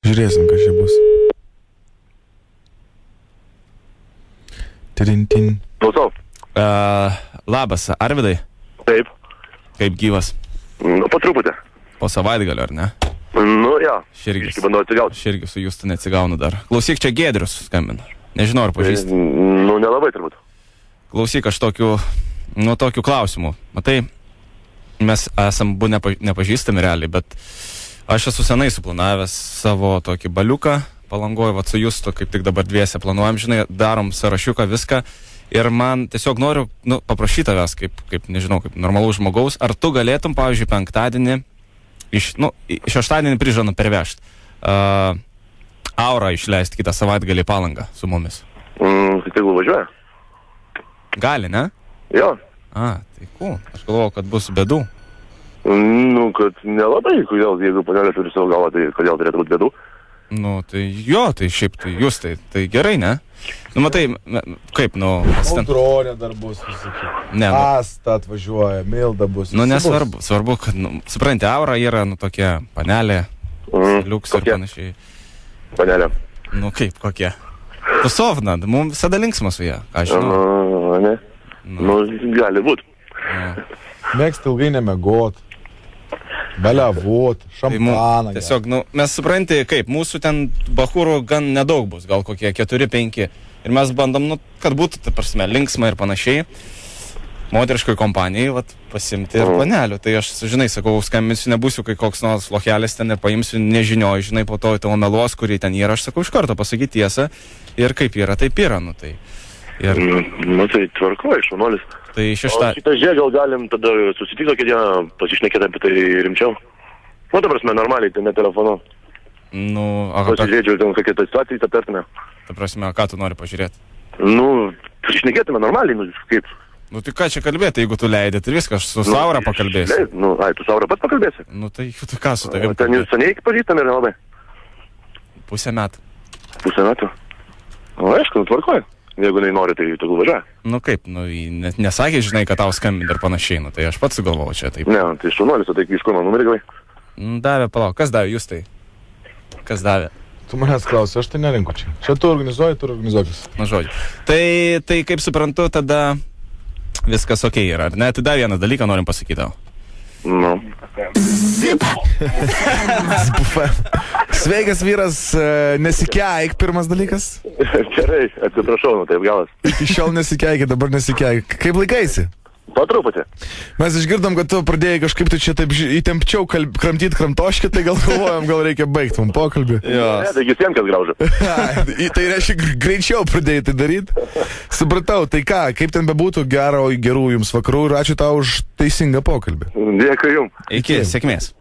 Žiūrėsim, kas čia bus. Tirintin. Klausau. Labas, Arvidai. Taip. Kaip gyvas? Nu, po truputį. Po savaitgalio, ar ne? Nu, jo. Širgis. Aš bandau atsigauti. Širgis su Justu neatsigaunu dar. Klausyk, čia Giedrius skambina. Nežinau, ar pažįsti. Nu, nelabai turbūt. Klausyk, aš tokių klausimų. Matai, mes esam nepažįstami realiai, bet aš esu senai suplanavęs savo tokį baliuką Palangoje, vat su Justu, kaip tik dabar dviese planuojam, žinai, darom sąrašiuką, viską. Ir man tiesiog noriu paprašyti tavęs, kaip normalus žmogaus, ar tu galėtum, pavyzdžiui, penktadienį, šeštadienį prižaną pervežti, Aurą išleisti kitą savaitgalį į Palangą su mumis. Tai tegul važiuoja. Gali, ne? Jo. Tai cool. Aš galvojau, kad bus bėdų. Nu, kad nelabai, kodėl, jeigu panelė turi savo galvą, tai kodėl turėtų būti bėdų. Nu, tai jo, tai šiaip, tai jūs, tai gerai, ne? Nu, matai, kaip, Audronė dar bus, visokie. Ne, Asta atvažiuoja, Milda bus. Nu, nesvarbu, svarbu, kad, supranti, Aura yra, tokia panelė, liuks ir panašiai. Panelė. Nu, kaip, kokie? Tusovna, mums visada linksma su ją, ką žinau. Ne? Nu, gali būt. Mėgsta ilgai nemegot. Beliavot, šampaną. Tiesiog, mes supranti, kaip, mūsų ten bachūrų gan nedaug bus, gal kokie 4-5. Ir mes bandom, kad būtų, ta prasme, linksma ir panašiai. Moteriškoj kompanijai, pasimti ir panelių. Tai aš, žinai, sakau, skambinsiu, nebūsiu, kai koks nors lochelis ten ir paimsiu nežinioj, žinai, po to tavo meluos, kurį ten yra. Aš sakau, iš karto pasakyti tiesą. Ir kaip yra, taip yra, tai. Ir... Nu, tai tvarkoja, šaunuolis. Tai šeštą... O šitą žiūrė, gal galim tada susitikti tokią dieną, pasišnekėti apie tai rimčiau. Nu, ta prasme, normaliai, tai ne telefonu. Nu, pasižiūrėčiau, ten kokia ta situacija įtapertume. Ta prasme, ką tu nori pažiūrėti? Nu, pasišnekėtume normaliai, kaip. Nu, tai ką čia kalbėti, jeigu tu leidai, tai viską, aš su Saura pakalbėsiu. Tu Saura pats pakalbėsi? Nu, tai ką su tavim? Ten jūs seniai pažįstami ir nelabai? Pusę metų. Pusę metų? O, aišku, tvarkoja. Jeigu nori, tai tegul važiuoja. Nu kaip, nesakė, žinai, kad tau skambinti ir panašiai, tai aš pats sugalvojau čia taip. Ne, tai šaunuolis, o tai iš kur man numerį gavai? Davė, palauk, kas davė, jūs tai? Kas davė? Tu manęs klausi, aš tai nerinku čia. Čia tu organizuoji, tu organizuokis. Na, žodžiu. Tai kaip suprantu, tada viskas okei yra, ar ne? Tai dar vieną dalyką norim pasakyti tau. Nu. Sveikas vyras, nesikeik, pirmas dalykas. Gerai, atsiprašau, taip galas. Iki šiol nesikeik, dabar nesikeik. Kaip laikaisi? Po truputį. Mes išgirdom, kad tu pradėjai kažkaip tai čia taip įtempčiau kramtyti kramtoškį, tai galvojom, gal reikia baigti mums pokalbį. Ne, taigi sienkas graužia. Tai reiškia, greičiau pradėjai tai daryti. Supratau, tai ką, kaip ten bebūtų, gerų jums vakarų ir ačiū tau už teisingą pokalbį. Dėkui jums. Iki, sėkmės.